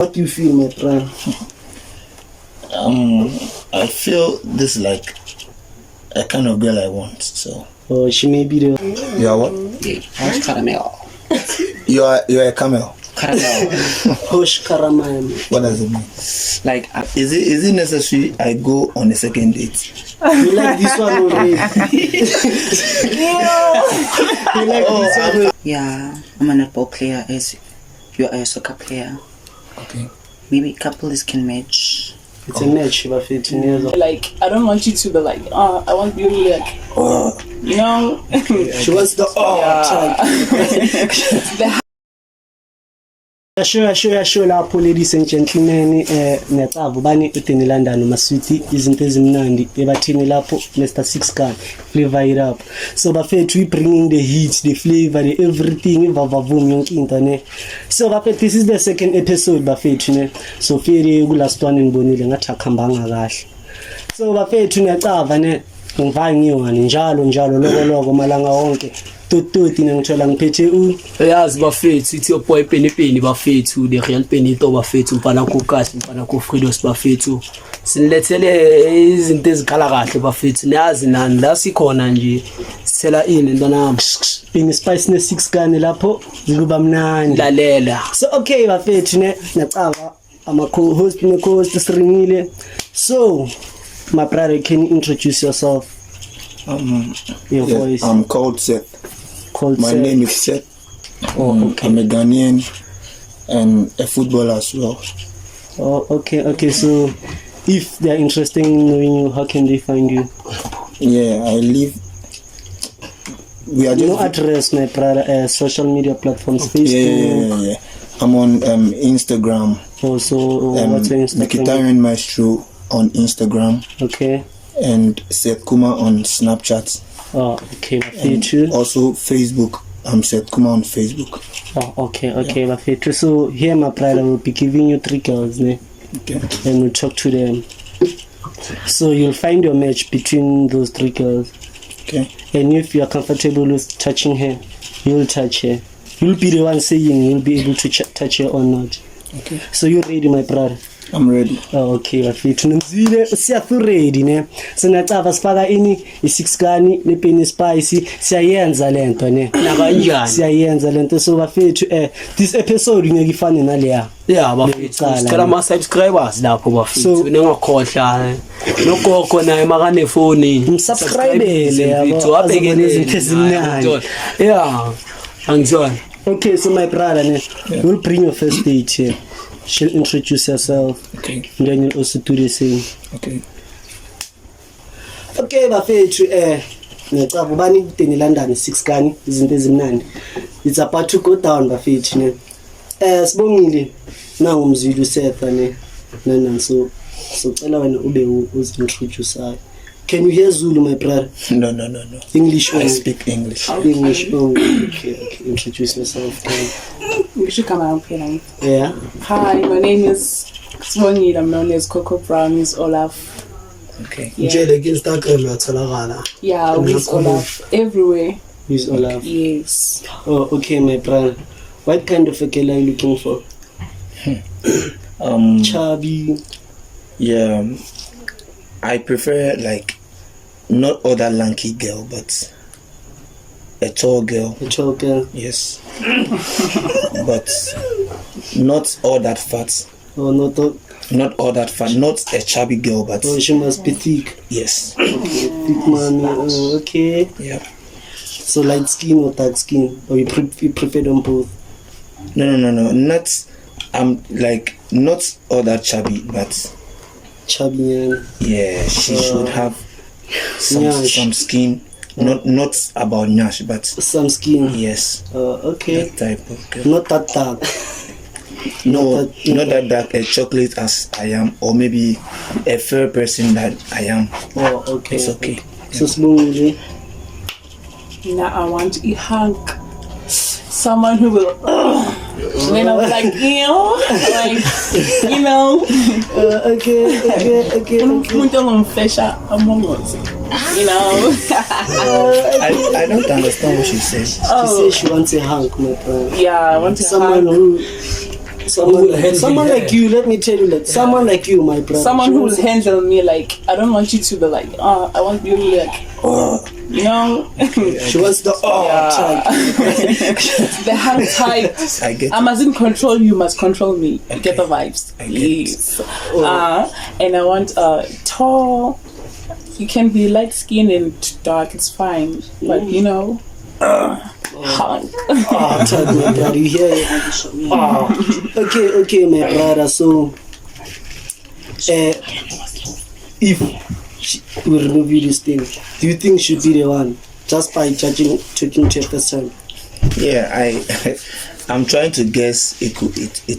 What do you feel, my friend? I feel this is like a kind of girl I want. So. Oh, she may be the. You are what? Hush caramel. You are a camel. Caramel. Hush caramel. What does it mean? Like, Is it necessary I go on a second date? You like this one already? You like this one? yeah, I'm a netball player as you are a soccer player. Okay. Maybe couples can match. It's a match, but 15 years old. Like, I don't want you to be like, I want you to be like, you know? She wants the type. Sure, lapho ladies and gentlemen, niyacava bani edeni London maswiti izinto ezimnandi ebathini lapho Mr. Six Gun flavor it up. So bafethu we bringing the heat, the flavor, the everything ivavavum yonke into ne. So bafethu this is the second episode bafethu ne. So fere ku last one ngibonile ngathi akhambanga kahle. So bafethu niyacava ne ngivaya ngiwani njalo loko malanga wonke. Tututi ngithola ngiphethe yazi bafethu ithi boy penipeni bafethu the real penito bafethu mfana kukahle mfana ku Freedos bafethu sinilethele izinto ezikhala kahle bafethu niyazi nani la sikhona nje sithela ini ntanami being spice ne Six Gun lapho zikuba mnandi lalela. So okay bafethu ne nacava ama co-host ne co-host siringile. So my brother, can you introduce yourself? Your voice. I'm called Seth. My Seth. name is Seth. Okay. I'm a Ghanaian and a footballer as well. Oh, okay. So, if they're interested in knowing you, how can they find you? Yeah, I live. We are No just. address, my brother. Social media platforms, Facebook. Yeah. I'm on Instagram. Also, what's your Instagram? Mkhitaryan Maestro on Instagram. Okay. And Seth Kuma on Snapchat. Oh, okay. And also Facebook. I'm Seth Kuma on Facebook. Oh, okay. Yeah. So here, my brother will be giving you 3 girls, ne? Okay. And we'll talk to them. So you'll find your match between those 3 girls. Okay. And if you are comfortable with touching her, you'll touch her. You'll be the one saying you'll be able to touch her or not. Okay. So you're ready, my brother? I'm ready. Oh, okay, bafethu nimzile siyafu ready ne. Sinacava sifaka ini i6 Gun ne Penny Spice siyayenza lento ne. Na kanjani? Siyayenza lento so bafethu this episode ngeke ifane naleya. Yeah bafethu sicela ama subscribers lapho bafethu ningakhohlwa nogogo naye makane phone Subscribele yabo abhekele izinto ezimnandi. Yeah. Angizona. Okay, so my brother ne, we'll bring your first date here. She'll introduce herself. Okay. And then you'll also do the same. Okay. Okay, bafethu ngicaba ubani ideni London 6 Gun izinto ezimnandi. It's about to go down bafethu ne. Sibongile nangu umzwili uSeth ne. Nana so cela wena ube uzintroduce. Can you hear Zulu, my brother? No. English only. I speak English. English only. Okay. Introduce yourself. You should come out here. Yeah. Hi, my name is Swangid. I'm known as Coco Brown, is Olaf. Okay. Yeah, Instagram yatholakala. yeah, with Olaf everywhere. Who's Olaf? Yes. Oh, okay, my brother. What kind of a girl are you looking for? Chubby. Yeah. I prefer like not other lanky girl, but a tall girl. A tall girl. Yes. But not all that fat. Oh, not all that fat. Not a chubby girl, but she must be thick. yes. Thick man. Okay. Yeah. So light skin or dark skin, or you prefer them both? No. Not. I'm like not all that chubby, but chubby. Yeah, she should have some skin. Not about nyash, but some skin. Yes. Okay. That type of girl. Not that dark. No, not that dark. A chocolate as I am, or maybe a fair person that I am. Oh, okay. It's okay. So smoothly. Now I want a hunk. Someone who will, like, okay. I don't understand what she says. She says she wants a hunk, my friend. Yeah, I want a someone hunk. who Someone like you, let me tell you, like someone like you, my brother. Someone who will handle me like, I don't want you to be like, I want you to be like, you know? She wants the type. The hard type. I get I mustn't control you, must control me. You get the vibes. I get it. Yes. And I want tall. You can be light skinned and dark, it's fine. But you know, hunk. Type, my brother, you hear it? Okay, my brother. So, if she will remove you this thing, do you think she'd be the one? Just by taking to your first time? Yeah, I'm trying to guess it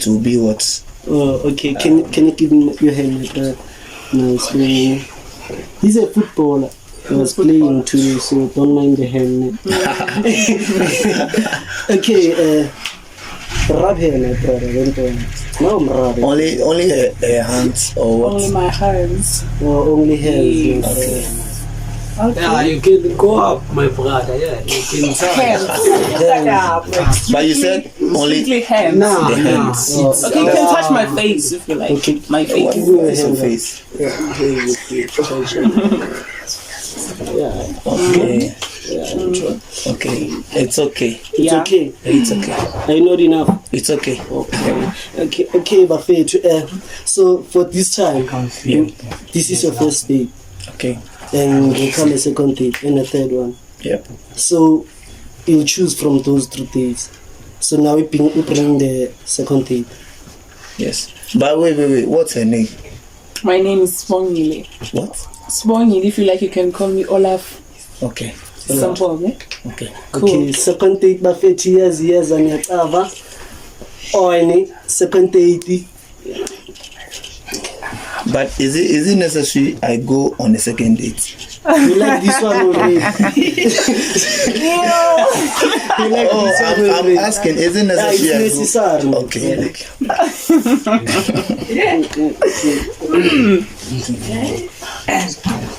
will be what. Okay. Can you give me your hand, my brother? No, it's playing. He's a footballer. He was playing too, so don't mind the hand. Okay, rub here, my brother. Don't worry. Now I'm rubbing. Only her hands or what? Only my hands. Only hands. Yes. Yeah, you can go up, my brother. Yeah, you can Hands. But you said only Strictly hands. the hands. Okay, you can touch my face if you like. Okay. My What face. is your face? Yeah. Okay. It's okay. It's Yeah. okay. It's okay. I know enough. It's okay. Okay, Buffet. So for this time, this is your first date, Okay. and will come a second date and a third one. Yep. So you choose from those 3 dates. So now we bring the second date. Yes. But wait. What's her name? My name is Spongile. What? Spongile, if you like, you can call me Olaf. Okay. Simple, ne? Okay. Cool. Okay, second date Buffet years and yatava. Or any second date. But is it necessary I go on a second date? You like this one already? You like Oh, this one I'm already? asking, is it Yeah, necessary I it's go? necessary. Okay.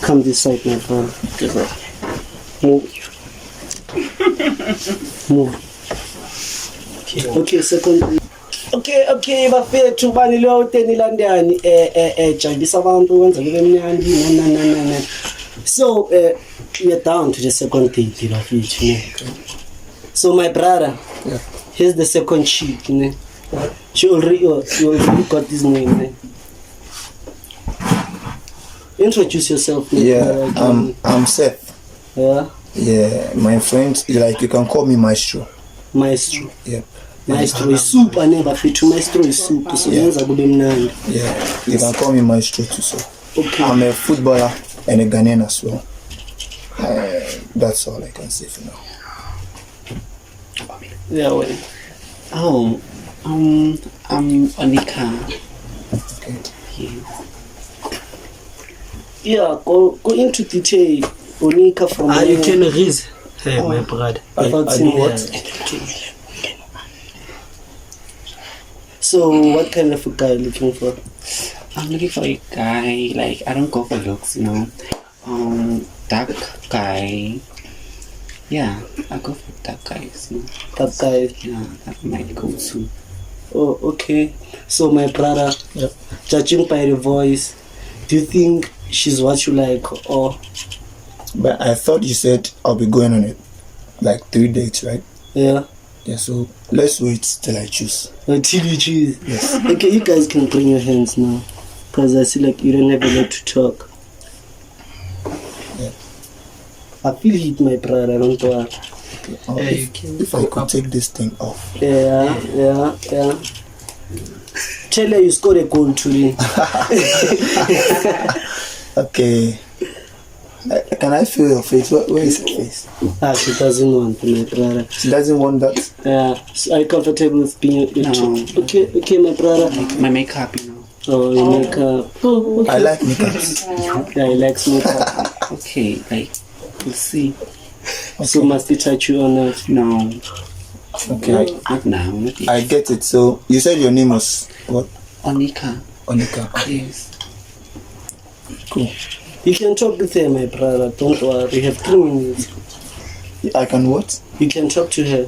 Come this side, my friend. Move. Okay, second. Okay, bafethu bani lo utenilandani jabulisa abantu wenza kube mnandi na. So we are down to the second date, bafethu ne. So my brother, here's the second chick ne. She already got this name ne. Introduce yourself. Yeah, I'm Seth. Yeah, Yeah, my friends, like you can call me Maestro. Maestro. Yep. Maestro is soup ane bafethu. Maestro is soup. So yenza kube mnandi. Yeah, you can call me Maestro too. So Okay. I'm a footballer and a Ghanaian as well. That's all I can say for now. Yeah, well. Oh, I'm Onika. Okay. Yeah, go into detail. Onika from you can raise her, my brother. about I do what? So what kind of a guy looking for? I'm looking for a guy, like, I don't go for looks, you know. Dark guy. Yeah, I go for dark guys, you know. That guy. Yeah, that might go too. Oh, okay. So my brother, judging by the voice, do you think she's what you like or? But I thought you said I'll be going on it like 3 dates, right? Yeah. Yeah, so let's wait till I choose. Until you choose. Yes. Okay, you guys can bring your hands now, because I see like you don't have a lot to talk. Yeah. I feel heat, my brother. Don't worry. Okay. You can If I could take this thing off. Yeah. Tell her you scored a goal today. Okay. Can I feel your face? Where is your face? She doesn't want my brother. She doesn't want that. So are you comfortable with being No. Okay, my brother. My makeup, you know. Oh, you makeup. Oh, okay. I like makeups. Yeah, he likes makeup. Okay, like, we'll see. So must he touch you or not? No, Okay. not now, not yet. I get it. So you said your name was what? Onika. Onika. Yes. Cool. You can talk with her, my brother. Don't worry. We have 3 minutes. I can what? You can talk to her.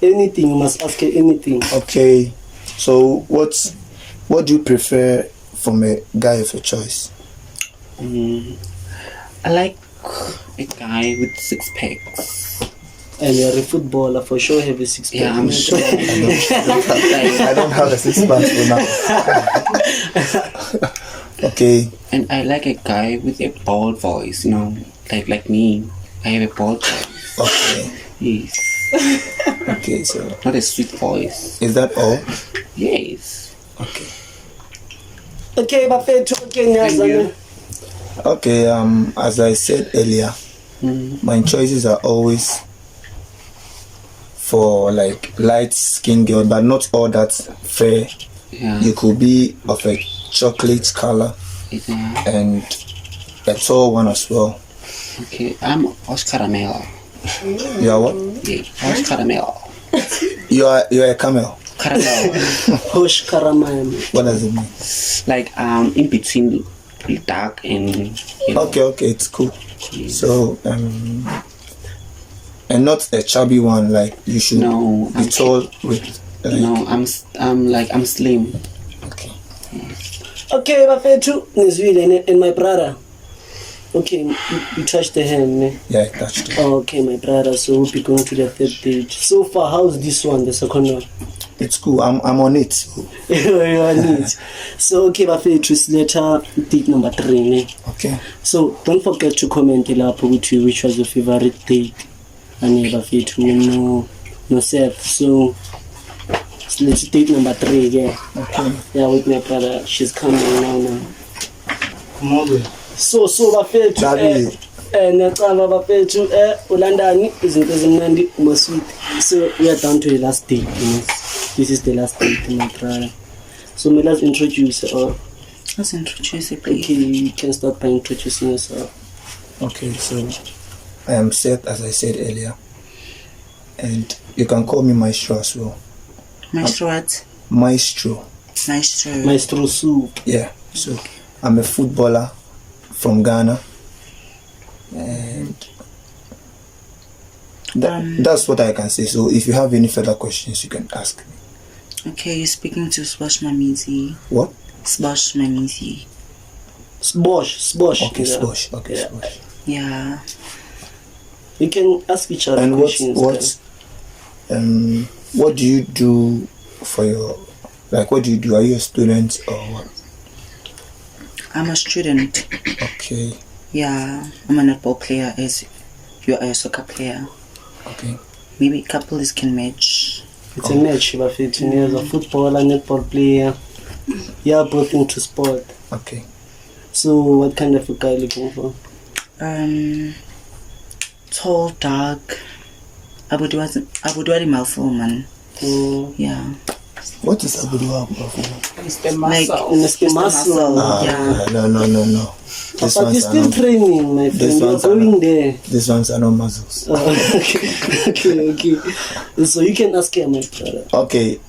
Anything, you must ask her anything. Okay. So what do you prefer from a guy of your choice? I like a guy with 6 packs. And you're a footballer, for sure have a 6 pack. Yeah, I'm sure. I don't have a 6 pack for now. Okay. And I like a guy with a bold voice, you know, like me. I have a bold voice. Okay. Yes. Okay, so Not a sweet voice. is that all? Yes. Okay. Okay, bafethu, okay, Nyazana. Okay, as I said earlier, my choices are always for like light skinned girl, but not all that fair. Yeah. You could be of a chocolate color Yeah. and a tall one as well. Okay. I'm Oscar Caramel. You are what? Yeah. Oscar Caramel. You are a camel. Caramel. Hosh Karamam. What does it mean? Like in between dark and you know. Okay, it's cool. So and not a chubby one, like you should No, be I'm tall with like, No, I'm slim. okay. Okay, bafethu, nizwile and my brother. Okay, you touched the hand, ne? Yeah, I touched it. Okay, my brother, so we'll be going to the third date. So far, how's this one, the second one? It's cool. I'm on it. So. You are neat. So, okay, bafethu, later date number 3, ne? Okay. So, don't forget to comment lapho with you which was your favorite date. And bafethu, no Seth. So, let's date number 3, yeah. Okay. Yeah, with my brother. She's coming now. Come on, So bafethu Daddy. necaba bafethu ulandani izinto ezimnandi umasweet. So we are down to the last date, you know. This is the last date, my brother. So let's introduce Let's introduce it, please. okay, you can start by introducing yourself. Okay, so I am Seth, as I said earlier, and you can call me Maestro as well. Maestro what? Maestro. Maestro. Maestro Su. Yeah. So I'm a footballer from Ghana, and that's what I can say. So if you have any further questions, you can ask me. Okay, you're speaking to Sbosh Mamizi. What? Sbosh Mamizi. Sbosh. Okay, yeah. Sbosh. Okay, Yeah. Sbosh. Yeah. You can ask each other And questions. what do you do for your, like, what do you do? Are you a student or what? I'm a student. Okay, Yeah. I'm a netball player as you are a soccer player. okay. Maybe couples can match. It's a match, bafethu. There's a footballer, netball player. Yeah, both into sport. Okay. So what kind of a guy looking for? Tall, dark. Abudwadi Malfo, man. Yeah. What is Abudu? It's the Like, muscle. Mr. Muscle. Yeah. No. This But you're still training, my friend. You're ones are going not- there. These ones are not muscles. Okay. So you can ask him, my brother. Okay.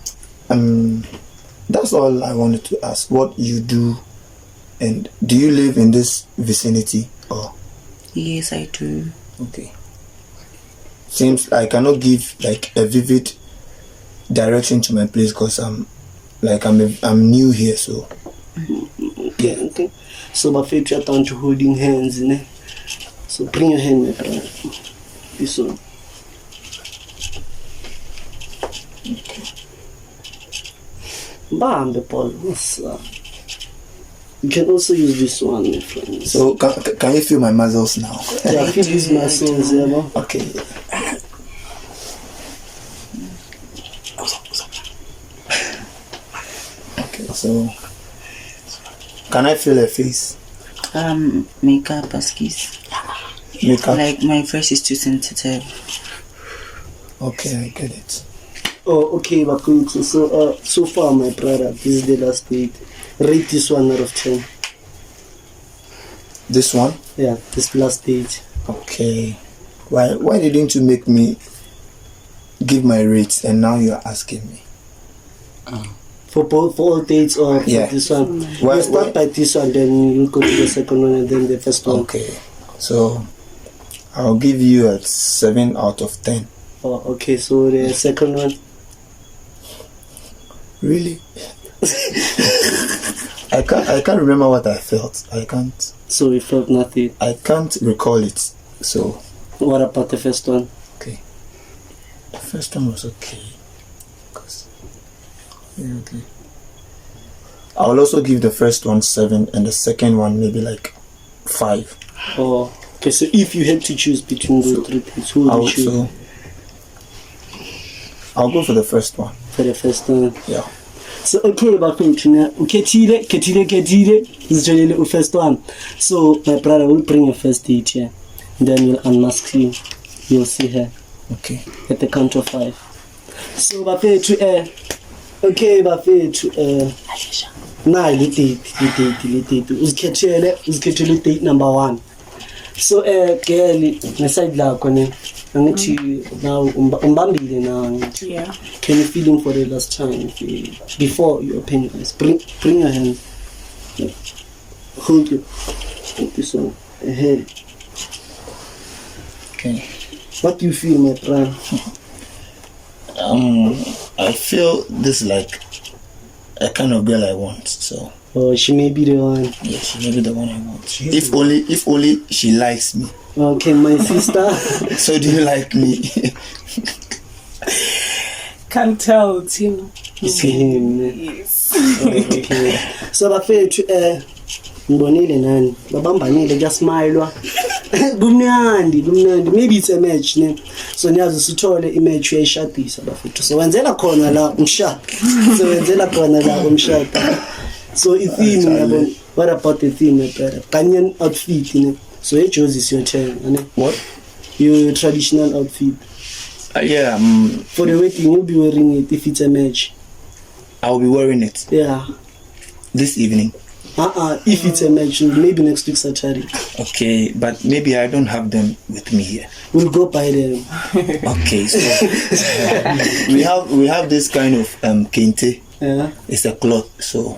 That's all I wanted to ask. What you do, and do you live in this vicinity? Or Yes, I do. okay. Seems I cannot give like a vivid direction to my place because I'm new here, so Okay. So my favorite you're down to holding hands, ne? So bring your hand, my brother. This one. Bam, the ball. You can also use this one, my friend. so can you feel my muscles now? yeah, I feel these muscles, yeah, no? Okay. Okay, so can I feel a face? Makeup, baskis. Makeup. Like, my face is too sensitive. Okay, I get it. Oh, okay, Bakutu. So far, my brother, this is the last date. Rate this one out of 10. This one? Yeah, this last date. Okay. Why didn't you make me give my rates and now you're asking me? For all dates or Yeah. for this one? Why- You start why- by this one, then you go to the second one and then the first one. Okay. So I'll give you a 7 out of 10. Oh, okay, so the second one. Really? I can't remember what I felt. So you felt nothing. I can't recall it. So What about the first one? okay. The first one was okay. Okay. I'll also give the first one 7 and the second one maybe like 5. Oh, okay. So if you had to choose between those three things, who would you choose I'll go for the first one. for the first one? Yeah. So okay, bafethu na ukhethile zitholele first one. So my brother will bring your first date here, and then we'll unmask you. You'll see her Okay. at the count of 5. So bafethu okay bafethu nayi le date uzikhethele date number 1. So girl ngeside lakho ne angithi now umbambile now. Yeah. Can you feel him for the last time before you open your eyes? Bring your hand. Hold this one. Ahead. Okay. What do you feel, my friend? I feel this like a kind of girl I want. So Oh, she may be the one. yeah, she may be the one I want. If only she likes me. Okay, my sister. So do you like me? Can't tell, Tim. It's him. Yes. Okay. So bafethu ngibonile nani babambanile kuyasmayilwa kumnandi maybe it's a match ne so niyazi sithole imatch uyayishadisa bafethu so wenzela khona la umshado so i-theme yabo what about the theme better Ghanaian outfit ne so ejozi is your turn ne What? your traditional outfit Yeah. for the wedding you'll be wearing it if it's a match. I'll be wearing it Yeah. this evening. If it's a match, maybe next week Saturday. Okay, but maybe I don't have them with me here. We'll go buy them. Okay, so we have this kind of kente. Yeah. It's a cloth, so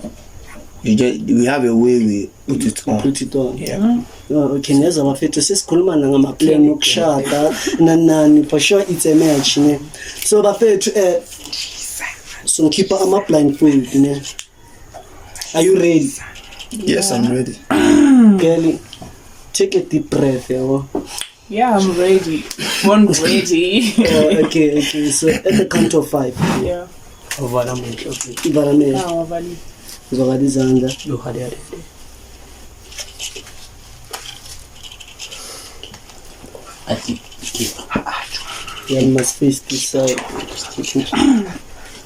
we have a way we put it on. Put it on. Yeah. Oh, okay, neza bafethu sesikhuluma ngamaplan okushada nani for sure it's a match ne. So bafethu so keep ama blindfold ne. Are you ready? Yes, I'm ready. Girl, take a deep breath, yabo. Yeah, I'm ready. One ready. Okay. So at the count of 5. Yeah. Ovala mhlophe. Ivaramela. Ah, Vali. Uzokwazi izandla. Yohale. I think keep. You must face this side.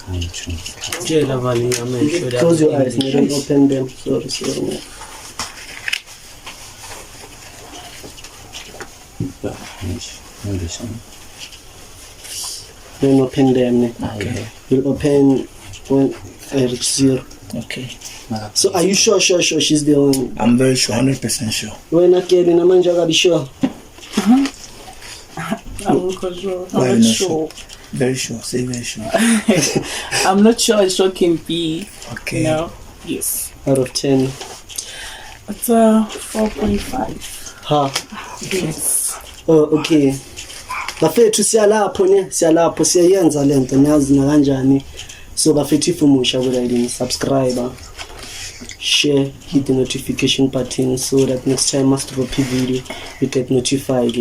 Tshela bani amehlo la. Close your eyes, don't open them. Sorry. Don't open them. Okay. You'll open when I reach 0. Okay. So are you sure she's the one? I'm very sure, 100% sure. When I get in a man, be sure. I'm not sure. Why I'm you not not sure. Very sure. Say very sure. I'm not sure a sure can be. Okay. No. Yes. Out of 10. It's 4.5. Ha. Yes. Oh, okay. Bafethu siyalapho siyayenza lento niyazi na kanjani. So bafethu if umusha ku subscribe, share, hit the notification button so that next time I drop a video you get notified,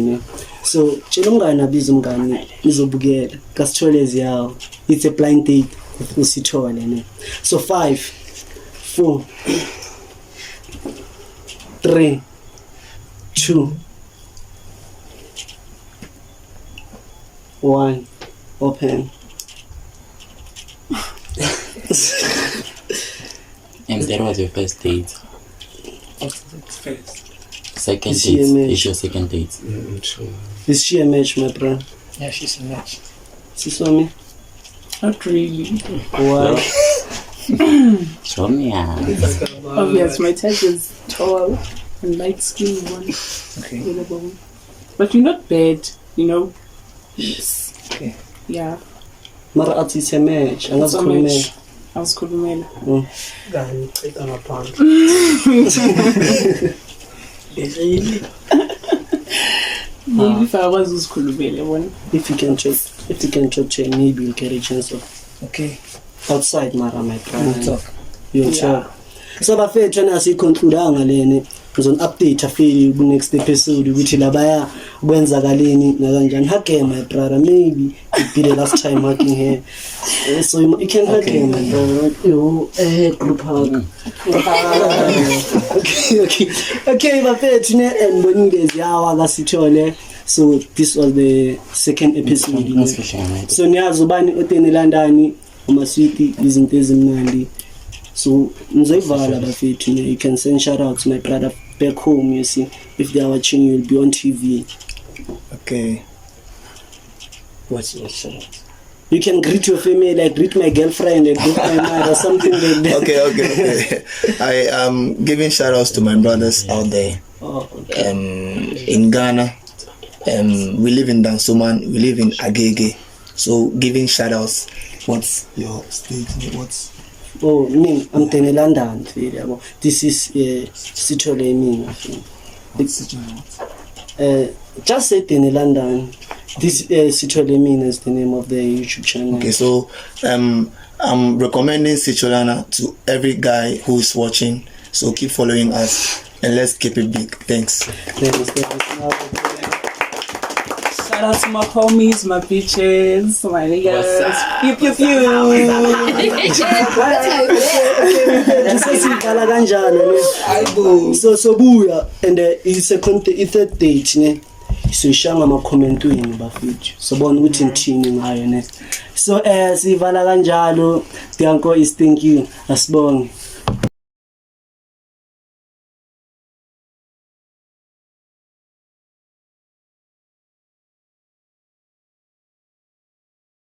So tshela umngane abiza umngane izobukela kasithole eziyawo. It's a blind date usithole ne. So 5 4 3 2 1 open. And that was your first date. Second Is she a date match? is your second date. Is she a match, my bro? Yeah, she's a match. She saw me? Not really. Why? Show me. Obvious, my type is tall and light skinned one. Okay. But you're not bad, Yes. Okay. Yeah. Mara athi it's a match. It's a Angazikhulumela. match. I was khulumela. Ngani qeda ngaphandle. Maybe if I was uzikhulumela one. If you can talk, maybe you'll get a chance of. Okay. outside mara my brother talk. you talk so bafethu na siconcludeanga lene ngizon update afeli ku next episode ukuthi labaya kwenzakaleni na kanjani hake my brother maybe it be the last time working here. So you can hug him my brother you group hug. Okay bafethu ne mbonile yawa kasithole. So this was the second episode. So niyazi ubani otenelandani umaswiti izinto ezimnandi. So ngizoyivala bafethu ne you can send shout out to my brother back home, you see, if they are watching you will be on TV. Okay. What's your shout? You can greet your family, like greet my girlfriend, like greet my mother, or something like that. Okay. I am giving shout outs to my brothers out there. Oh, okay. In Ghana. We live in Dansoman, we live in Agege. So giving shout outs. What's your state? What's Oh, me, I'm in London. This is Sithole me. Just say in London. This Sithole me is the name of the YouTube channel. Okay, so I'm recommending Sicholana to every guy who's watching. So keep following us and let's keep it big. Thanks. Shout out to my homies, my bitches, my niggas. Pew pew pew. So buya and it's a third date ne. So shanga ama comment wini bafethu. So bona ukuthi ngithini ngayo ne. So sivala kanjalo. Tianko is thank you. Asibonge.